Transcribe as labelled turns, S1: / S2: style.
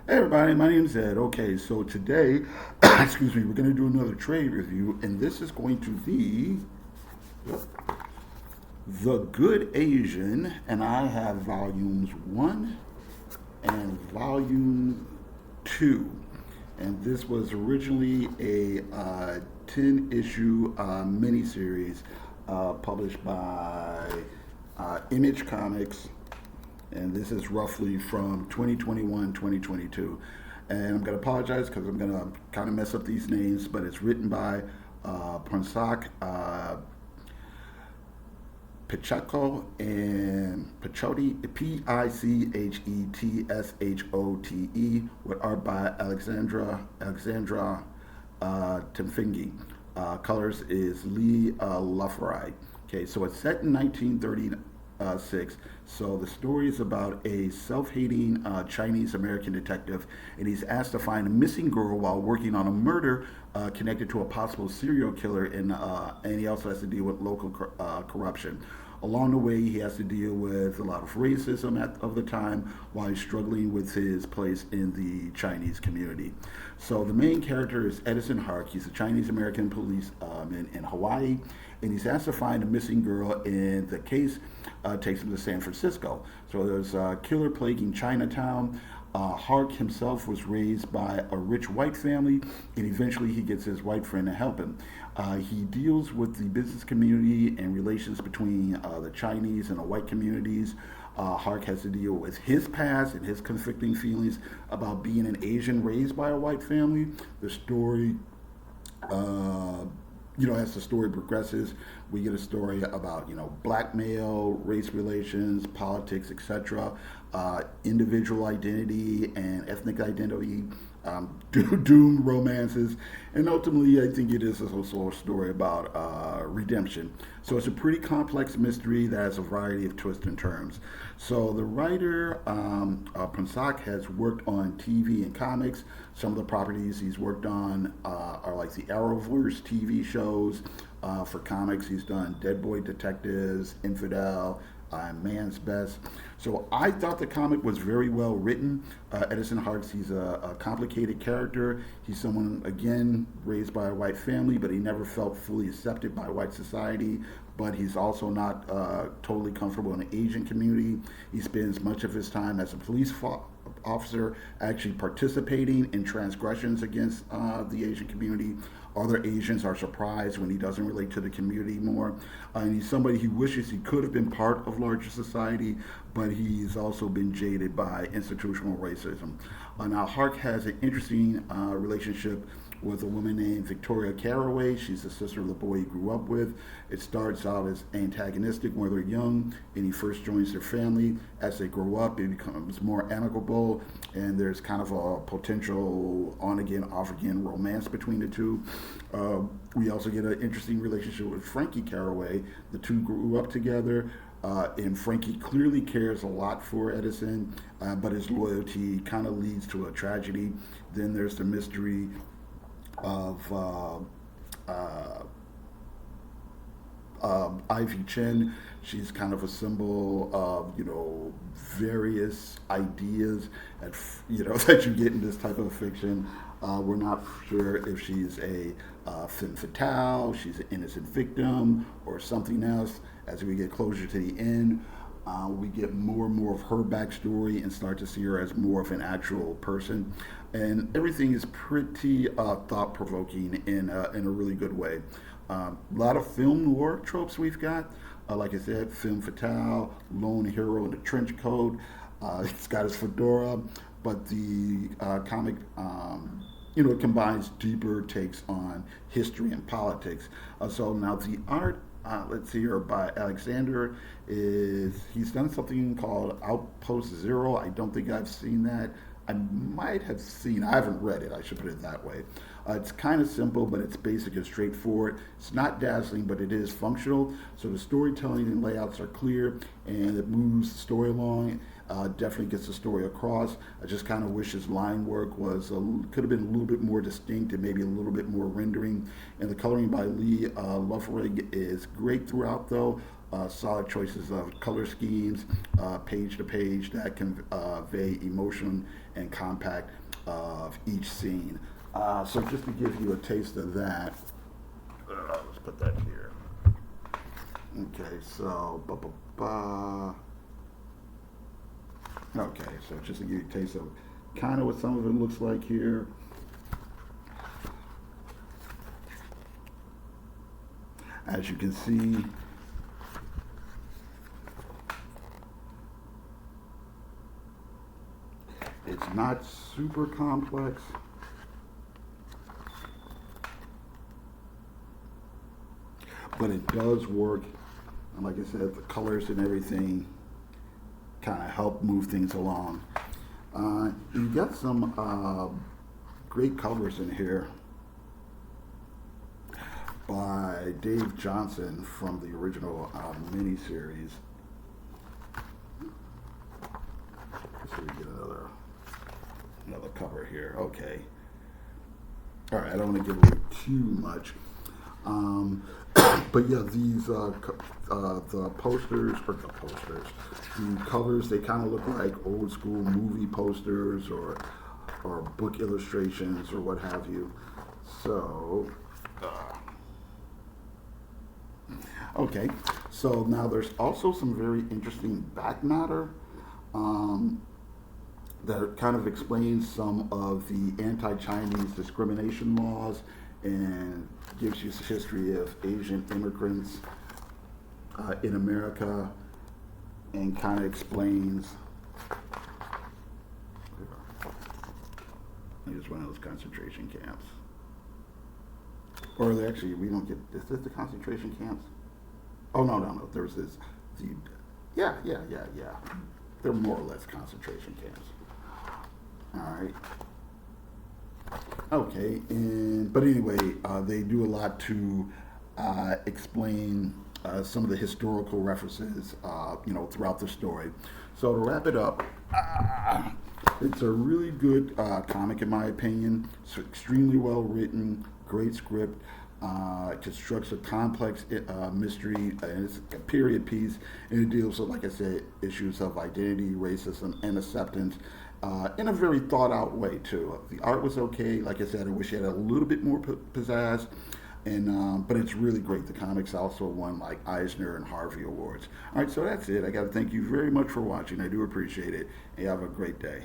S1: Hey everybody, my name's Ed. Okay, so today, excuse me, we're going to do another trade review, and this is going to be The Good Asian, and I have volumes 1 and volume 2. And this was originally a 10 issue miniseries published by Image Comics, and this is roughly from 2021 2022. And I'm going to apologize because I'm going to kind of mess up these names, but it's written by Ponsak Pichaco and Pichote, Pichettshote, with art by Alexandra Timfingi. Colors is Lee Lafray. Okay, so it's set in 1936. So the story is about a self-hating Chinese American detective, and he's asked to find a missing girl while working on a murder connected to a possible serial killer, and he also has to deal with local corruption. Along the way, he has to deal with a lot of racism of the time while he's struggling with his place in the Chinese community. So the main character is Edison Hark. He's a Chinese American policeman in Hawaii, and he's asked to find a missing girl, and the case takes him to San Francisco. So there's a killer plaguing Chinatown. Hark himself was raised by a rich white family, and eventually he gets his white friend to help him. He deals with the business community and relations between the Chinese and the white communities. Hark has to deal with his past and his conflicting feelings about being an Asian raised by a white family. The story uh, as the story progresses, we get a story about, blackmail, race relations, politics, etc., individual identity and ethnic identity, doomed romances, and ultimately, I think it is also a story about redemption. So it's a pretty complex mystery that has a variety of twists and turns. So the writer, Pransak, has worked on TV and comics. Some of the properties he's worked on are like the Arrowverse TV shows. For comics, he's done Dead Boy Detectives, Infidel, Man's Best. So I thought the comic was very well written. Edison Harks, he's a complicated character. He's someone, again, raised by a white family, but he never felt fully accepted by white society. But he's also not totally comfortable in the Asian community. He spends much of his time as a officer actually participating in transgressions against the Asian community. Other Asians are surprised when he doesn't relate to the community more. And he's somebody who wishes he could have been part of larger society, but he's also been jaded by institutional racism. Now, Hark has an interesting relationship with a woman named Victoria Caraway. She's the sister of the boy he grew up with. It starts out as antagonistic when they're young, and he first joins their family. As they grow up, it becomes more amicable, and there's kind of a potential on-again, off-again romance between the two. We also get an interesting relationship with Frankie Caraway. The two grew up together. And Frankie clearly cares a lot for Edison, but his loyalty kind of leads to a tragedy. Then there's the mystery of uh, Ivy Chen. She's kind of a symbol of, various ideas that, that you get in this type of fiction. We're not sure if she's a femme fatale, she's an innocent victim, or something else. As we get closer to the end, we get more and more of her backstory and start to see her as more of an actual person. And everything is pretty thought provoking in a really good way. A lot of film noir tropes we've got. Like I said, femme fatale, lone hero in a trench coat. He's got his fedora, but the comic, it combines deeper takes on history and politics. So now the art, let's see here, by Alexander, he's done something called Outpost Zero. I don't think I've seen that. I might have seen, I haven't read it, I should put it that way. It's kind of simple, but it's basic and straightforward. It's not dazzling, but it is functional. So the storytelling and layouts are clear, and it moves the story along. Definitely gets the story across. I just kind of wish his line work could have been a little bit more distinct and maybe a little bit more rendering. And the coloring by Lee Lufrig is great throughout, though. solid choices of color schemes, page to page that convey emotion and compact of each scene. So just to give you a taste of that, let's put that here. Okay, so okay, so just to give you a taste of kind of what some of it looks like here. As you can see, it's not super complex. But it does work. And like I said, the colors and everything kind of help move things along. You got some great covers in here by Dave Johnson from the original miniseries. Let's see if we get another cover here. Okay. All right, I don't want to give away too much. But yeah, these the covers, they kind of look like old school movie posters or book illustrations or what have you. So, okay. So now there's also some very interesting back matter that kind of explains some of the anti-Chinese discrimination laws and gives you the history of Asian immigrants in America and kind of explains here's one of those concentration camps. Or they actually, we don't get, is this the concentration camps? Oh, no. There's this, yeah. They're more or less concentration camps. All right. Okay, but anyway, they do a lot to explain some of the historical references, throughout the story. So to wrap it up, it's a really good comic in my opinion. It's extremely well written, great script. Constructs a complex mystery, and it's a period piece, and it deals with, like I said, issues of identity, racism, and acceptance in a very thought out way too. The art was okay. Like I said, I wish it had a little bit more pizzazz, and but it's really great. The comics also won like Eisner and Harvey Awards. All right, so that's it. I got to thank you very much for watching. I do appreciate it, and have a great day.